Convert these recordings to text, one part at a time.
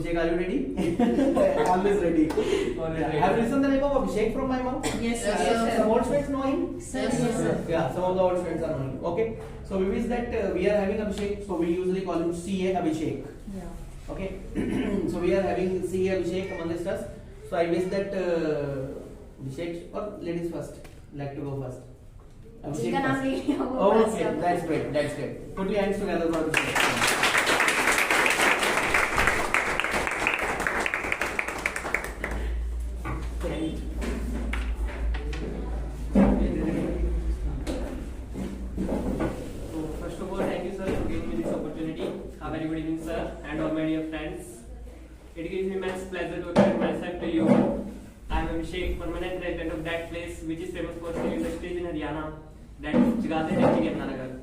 Abhishek, are you ready? Always ready. Have you listened the name of Abhishek from my mouth? Yes, sir. Some old friends know him? Sir, yes, sir. Yeah, some of the old friends are knowing. Okay. So we wish that we are having Abhishek. So we usually call him CA Abhishek. Yeah. Okay. So we are having CA Abhishek amongst us. So I wish that Abhishek or ladies first. Like to go first. You can ask me. Oh, okay. That's great. That's great. Put your hands together for Abhishek. A very good evening, sir, and all my dear friends. It gives me immense pleasure to present myself to you. I am Abhishek, permanent resident of that place which is famous for film industries in Haryana, that is Jagasia district, Yamuna.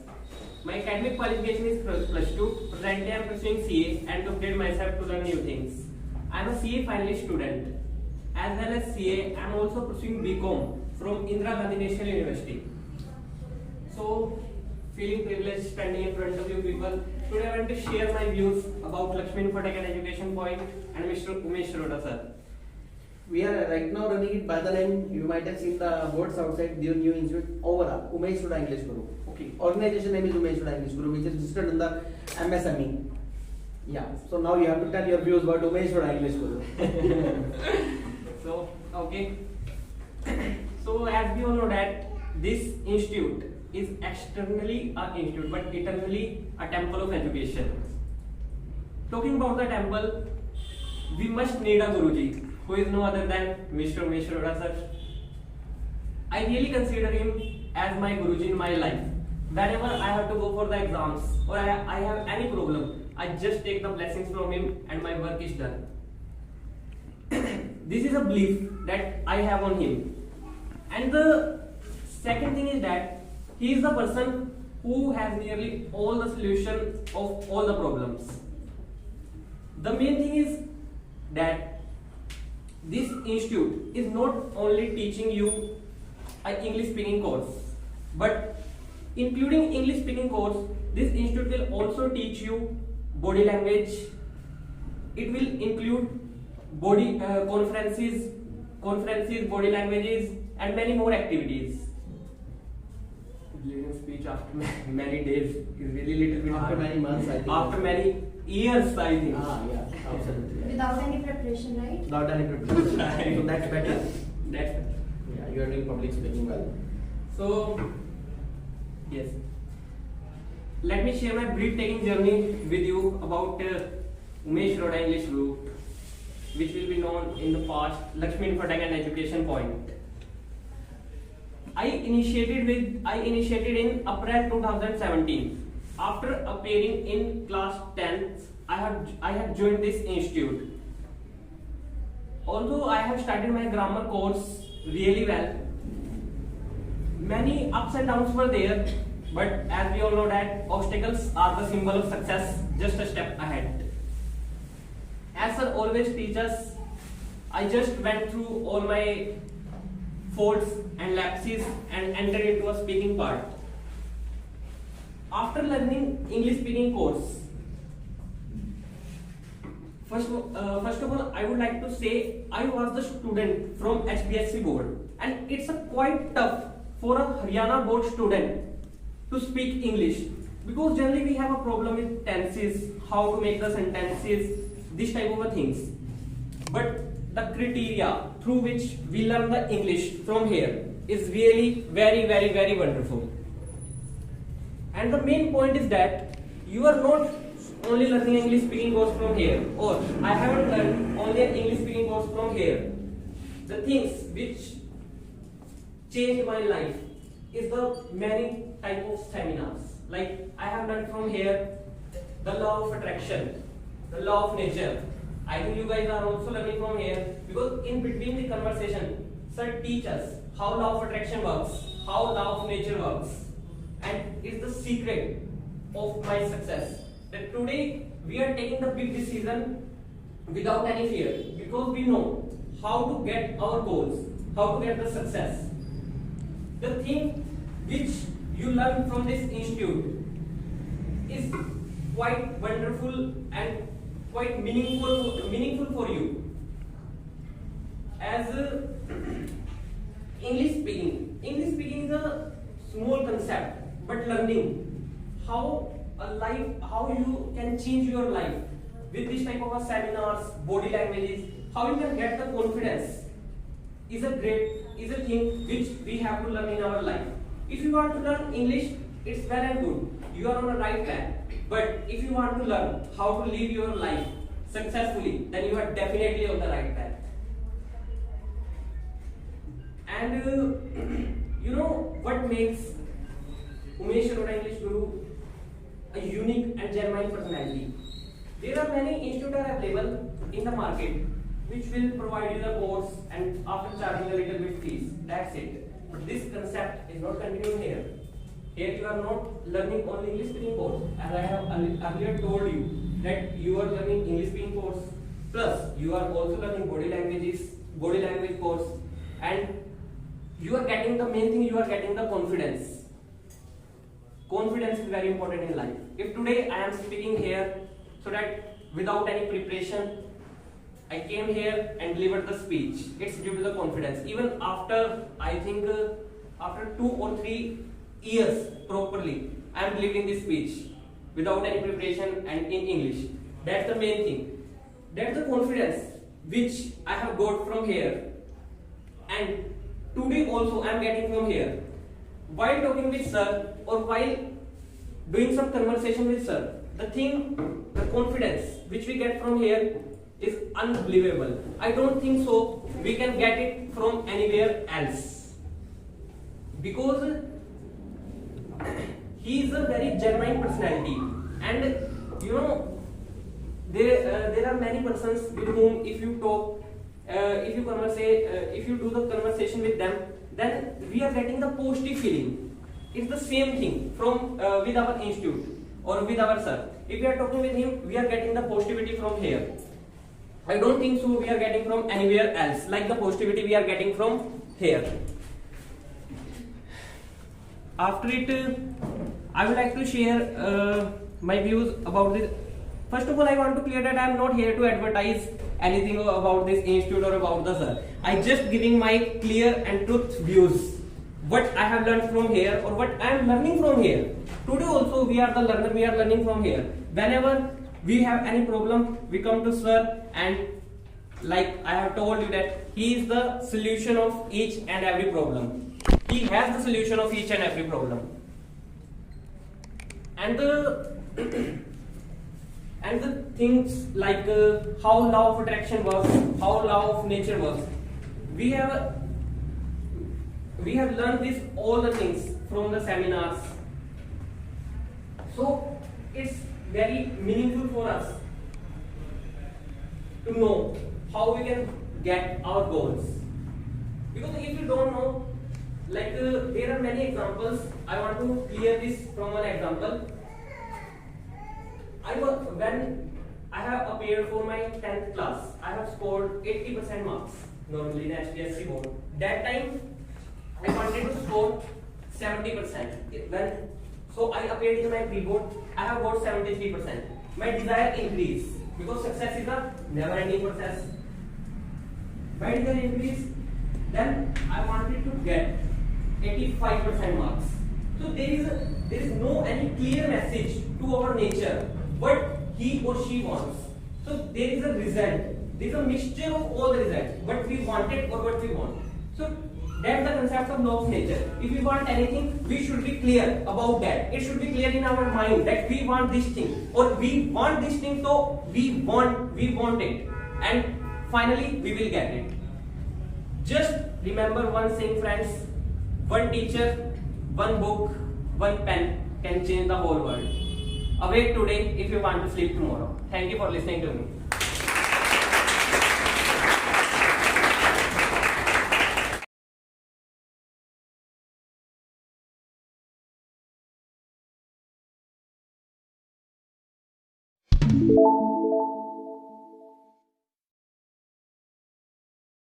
My academic qualification is +2. Presently, I am pursuing CA and to upgrade myself to learn new things. I am a CA finalist student. As well as CA, I am also pursuing BCom from Indira Gandhi National University. So, feeling privileged standing in front of you people. Today I want to share my views about Lakshmi Infotech and Education Point and Mr. Umesh Sharota sir. We are right now running it by the name. You might have seen the boards outside the new institute. Overall, Umesh Sharota English Guru. Okay. Organization name is Umesh Sharota English Guru, which is registered in the MSME. Yeah. So now you have to tell your views about Umesh Sharota English Guru. So okay. So as we all know that this institute is externally an institute but internally a temple of education. Talking about the temple, we must need a Guruji who is no other than Mr. Umesh Sharota sir. I really consider him as my Guruji in my life. Whenever I have to go for the exams or I have any problem, I just take the blessings from him and my work is done. This is a belief that I have on him. And the second thing is that he is the person who has nearly all the solution of all the problems. The main thing is that this institute is not only teaching you an English speaking course, but including English speaking course, this institute will also teach you body language. It will include body conferences, body languages, and many more activities. Leading speech after many days is really little bit After hard. many months, I think. After many years, I think. Yeah, absolutely. Without any preparation, right? Without any preparation. Right. So that's better. That's better. Yeah, you are doing public speaking well. So, yes. Let me share my breathtaking journey with you about Umesh Sharota English Group, which will be known in the past Lakshmi Infotech and Education Point. I initiated in April 2017. After appearing in class 10th, I have joined this institute. Although I have started my grammar course really well, many ups and downs were there, but as we all know that obstacles are the symbol of success, just a step ahead. As sir always teaches, I just went through all my faults and lapses and entered into a speaking part. After learning English speaking course, first of all, I would like to say I was the student from HBSC board, and it's quite tough for a Haryana board student to speak English because generally we have a problem with tenses, how to make the sentences, this type of things. But the criteria through which we learn the English from here is really very wonderful. And the main point is that you are not only learning English speaking course from here, or I haven't learned only an English speaking course from here. The things which changed my life is the many type of seminars. Like I have learned from here the law of attraction, the law of nature. I think you guys are also learning from here because in between the conversation, sir teach us how law of attraction works, how law of nature works, and it's the secret of my success. That today we are taking the big decision without any fear because we know how to get our goals, how to get the success. The thing which you learn from this institute is quite wonderful and quite meaningful for you. As English speaking is a small concept, but learning how you can change your life with this type of seminars, body languages, how you can get the confidence is a thing which we have to learn in our life. If you want to learn English, it's well and good. You are on the right track. But if you want to learn how to live your life successfully, then you are definitely on the right path. And you know what makes Umesh Arora English Guru a unique and genuine personality? There are many institutes available in the market which will provide you the course and after charging a little bit fees. That's it. But this concept is not continuing here. Here you are not learning only English speaking course. As I have earlier told you that you are learning English speaking course, plus you are also learning body language course, and you are getting the main thing, you are getting the confidence. Confidence is very important in life. If today I am speaking here so that without any preparation I came here and delivered the speech, it's due to the confidence. Even after, I think, after 2 or 3 years properly, I am delivering this speech without any preparation and in English. That's the main thing. That's the confidence which I have got from here. And today also I am getting from here. While talking with sir or while doing some conversation with sir, the confidence which we get from here is unbelievable. I don't think so we can get it from anywhere else, because he is a very genuine personality, and you know there are many persons with whom if you talk, if you do the conversation with them, then we are getting the positive feeling. It's the same thing from with our institute or with our sir. If we are talking with him, we are getting the positivity from here. I don't think so we are getting from anywhere else like the positivity we are getting from here. After it, I would like to share my views about this. First of all, I want to clear that I am not here to advertise anything about this institute or about the sir. I just giving my clear and truth views, what I have learned from here or what I am learning from here. Today also we are the learner, we are learning from here. Whenever we have any problem, we come to sir, and like I have told you that he is the solution of each and every problem. He has the solution of each and every problem. And the things like how law of attraction works, how law of nature works, we have learned this all the things from the seminars. So it's very meaningful for us to know how we can get our goals. Because if you don't know, like there are many examples. I want to clear this from one example. When I have appeared for my 10th class, I have scored 80% marks normally in HBSC board. That time I wanted to score 70%. So I appeared in my pre-board, I have got 73%. My desire increased because success is a never-ending process. My desire increased, then I wanted to get 85% marks. So there is no any clear message to our nature what he or she wants. So there is a result. There is a mixture of all the results, what we wanted or what we want. So that's the concept of law of nature. If we want anything, we should be clear about that. It should be clear in our mind that we want this thing, or we want this thing, so we want it, and finally we will get it. Just remember one thing, friends: one teacher, one book, one pen can change the whole world. Awake today if you want to sleep tomorrow. Thank you for listening to me.